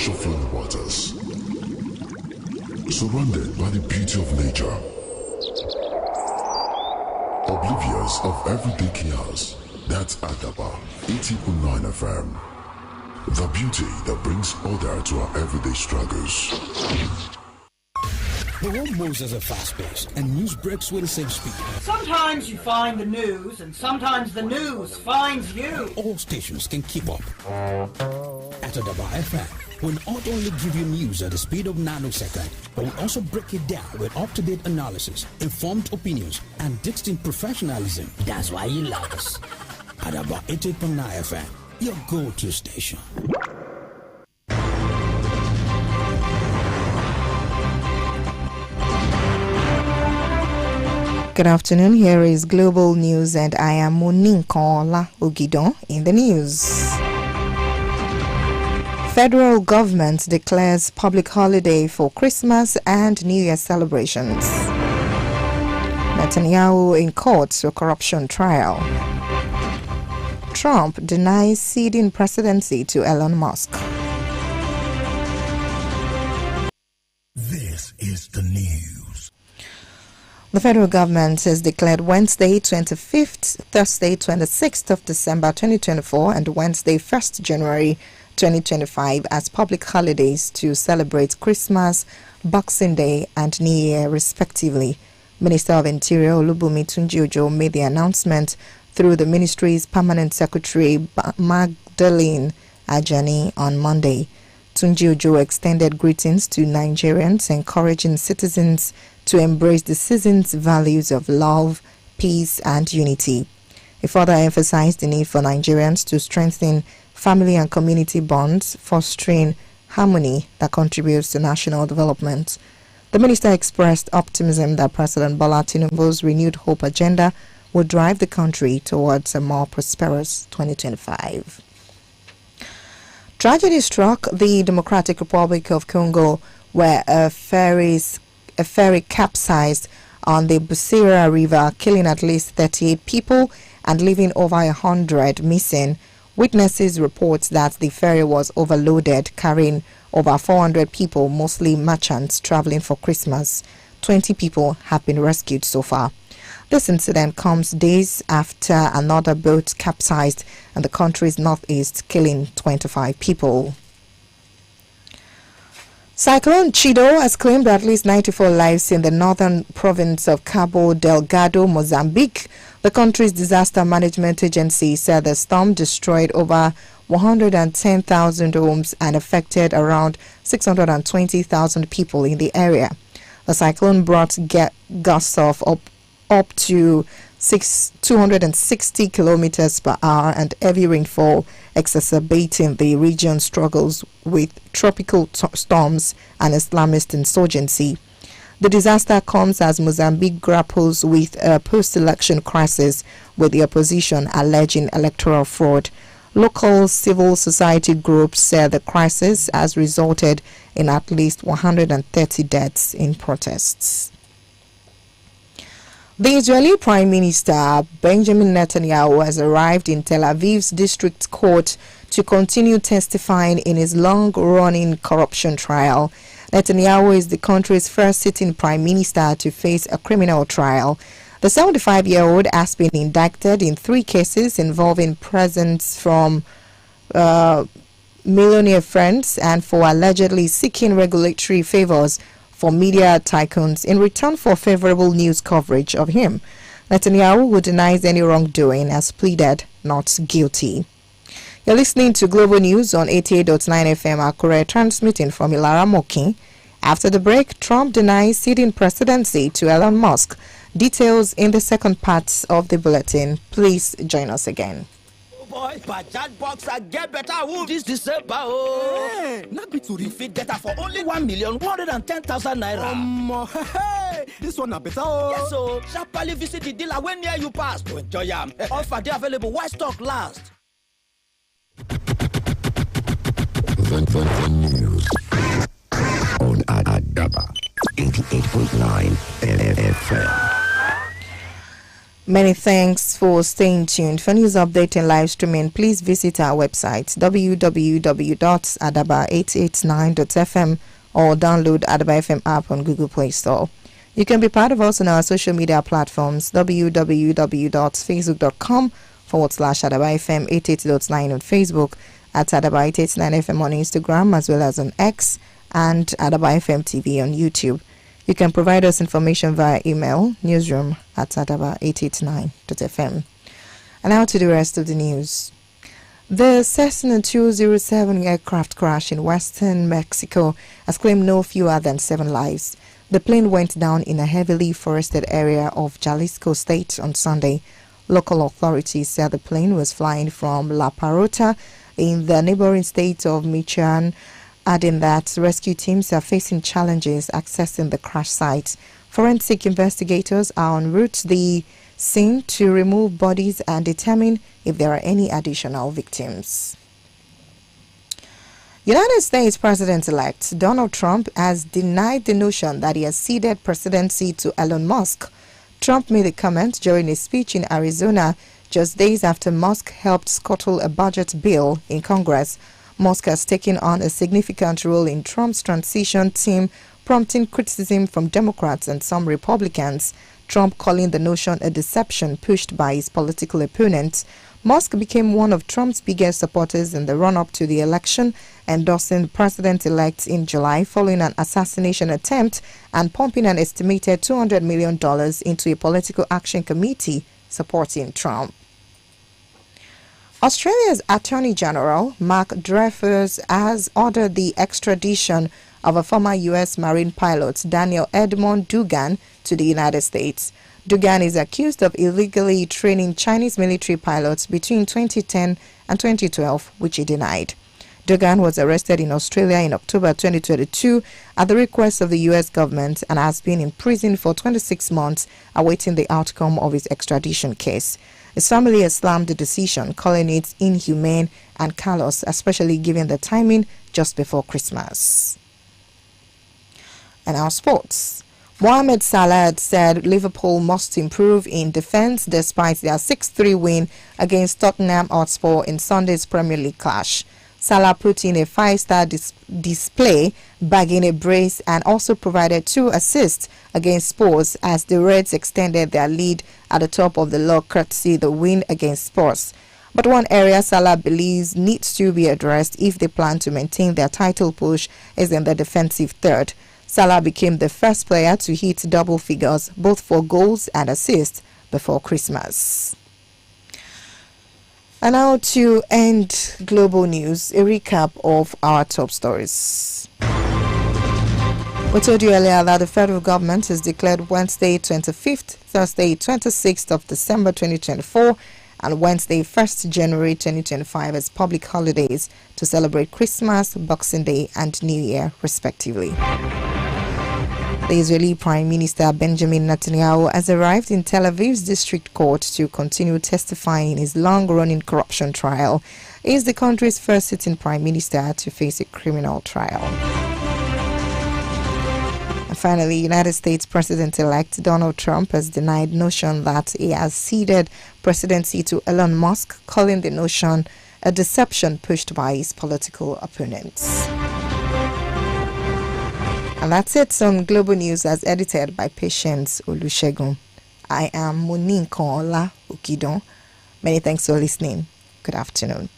rush of flowing waters, surrounded by the beauty of nature, oblivious of everyday chaos. That's Adaba 80.9 FM. The beauty that brings order to our everyday struggles. The world moves at a fast pace, and news breaks with the same speed. Sometimes you find the news, and sometimes the news finds you. All stations can keep up. At Adaba FM, we'll not only give you news at the speed of nanosecond, but we'll also break it down with up-to-date analysis, informed opinions, and distinct professionalism. That's why you love us. Adaba 88.9 FM, your go-to station. Good afternoon. Here is Global News, and I am Moninkola Ogidon in the news. Federal government declares public holiday for Christmas and New Year celebrations. Netanyahu in court for corruption trial. Trump denies ceding presidency to Elon Musk. This is the news. The federal government has declared Wednesday 25th, Thursday 26th of December 2024 and Wednesday 1st January 2025 as public holidays to celebrate Christmas, Boxing Day and New Year respectively. Minister of Interior Olubunmi Tunji-Ojo made the announcement through the ministry's permanent secretary Magdalene Ajani on Monday. Tunji-Ojo extended greetings to Nigerians, encouraging citizens to embrace the season's values of love, peace, and unity. He further emphasized the need for Nigerians to strengthen family and community bonds, fostering harmony that contributes to national development. The minister expressed optimism that President Bola Tinubu's renewed hope agenda will drive the country towards a more prosperous 2025. Tragedy struck the Democratic Republic of Congo, where a ferry capsized on the Busira River, killing at least 38 people and leaving over 100 missing. Witnesses report that the ferry was overloaded, carrying over 400 people, mostly merchants traveling for Christmas. 20 people have been rescued so far. This incident comes days after another boat capsized in the country's northeast, killing 25 people. Cyclone Chido has claimed at least 94 lives in the northern province of Cabo Delgado, Mozambique. The country's disaster management agency said the storm destroyed over 110,000 homes and affected around 620,000 people in the area. The cyclone brought gusts of up to 260 kilometers per hour and heavy rainfall, exacerbating the region's struggles with tropical storms and Islamist insurgency. The disaster comes as Mozambique grapples with a post-election crisis, with the opposition alleging electoral fraud. Local civil society groups said the crisis has resulted in at least 130 deaths in protests. The Israeli Prime Minister Benjamin Netanyahu has arrived in Tel Aviv's district court to continue testifying in his long-running corruption trial. Netanyahu is the country's first sitting prime minister to face a criminal trial. The 75-year-old has been indicted in 3 cases involving presents from millionaire friends and for allegedly seeking regulatory favors for media tycoons in return for favorable news coverage of him. Netanyahu, who denies any wrongdoing, has pleaded not guilty. You're listening to Global News on 88.9 FM Akure, transmitting from Ilara Moki. After the break, Trump denies ceding presidency to Elon Musk. Details in the second part of the bulletin. Please join us again. Boy, Bajaj Boxer get better wound this December. Oh, hey, not be to refit data for only 1,110,000 naira. Hey, this one a better. Oh. Yes, so sharply visit the dealer when near you pass to enjoy them. Offer they available while stock last. The news on Adaba 88.9 FM. Many thanks for staying tuned. For news update and live streaming, please visit our website www.adaba889.fm or download Adaba FM app on Google Play Store. You can be part of us on our social media platforms www.facebook.com/Adaba FM 88.9 on Facebook, at Adaba 889 FM on Instagram, as well as on X, and Adaba FM TV on YouTube. You can provide us information via email, newsroom@adaba889.fm. And now to the rest of the news. The Cessna 207 aircraft crash in western Mexico has claimed no fewer than 7 lives. The plane went down in a heavily forested area of Jalisco State on Sunday. Local authorities said the plane was flying from La Parota in the neighboring state of Michoacan, adding that rescue teams are facing challenges accessing the crash site. Forensic investigators are en route to the scene to remove bodies and determine if there are any additional victims. United States President-elect Donald Trump has denied the notion that he has ceded presidency to Elon Musk. Trump made a comment during a speech in Arizona just days after Musk helped scuttle a budget bill in Congress. Musk has taken on a significant role in Trump's transition team, prompting criticism from Democrats and some Republicans. Trump calling the notion a deception pushed by his political opponents. Musk became one of Trump's biggest supporters in the run-up to the election, endorsing the president-elect in July following an assassination attempt and pumping an estimated $200 million into a political action committee supporting Trump. Australia's Attorney General Mark Dreyfus has ordered the extradition of a former U.S. Marine pilot, Daniel Edmond Dugan, to the United States. Dugan is accused of illegally training Chinese military pilots between 2010 and 2012, which he denied. Dugan was arrested in Australia in October 2022 at the request of the U.S. government and has been in prison for 26 months awaiting the outcome of his extradition case. His family has slammed the decision, calling it inhumane and callous, especially given the timing just before Christmas. And our sports. Mohamed Salah said Liverpool must improve in defence despite their 6-3 win against Tottenham Hotspur in Sunday's Premier League clash. Salah put in a 5-star display, bagging a brace, and also provided 2 assists against Spurs as the Reds extended their lead at the top of the log courtesy the win against Spurs. But one area Salah believes needs to be addressed if they plan to maintain their title push is in the defensive third. Salah became the first player to hit double figures both for goals and assists before Christmas. And now to end global news, a recap of our top stories. We told you earlier that the federal government has declared Wednesday 25th, Thursday 26th of December 2024 and Wednesday 1st January 2025 as public holidays to celebrate Christmas, Boxing Day and New Year respectively. The Israeli Prime Minister Benjamin Netanyahu has arrived in Tel Aviv's district court to continue testifying in his long-running corruption trial. He is the country's first sitting prime minister to face a criminal trial. And finally, United States President-elect Donald Trump has denied notion that he has ceded presidency to Elon Musk, calling the notion a deception pushed by his political opponents. And that's it on Global News as edited by Patience Olusegun. I am Moninko Ola Ukidon. Many thanks for listening. Good afternoon.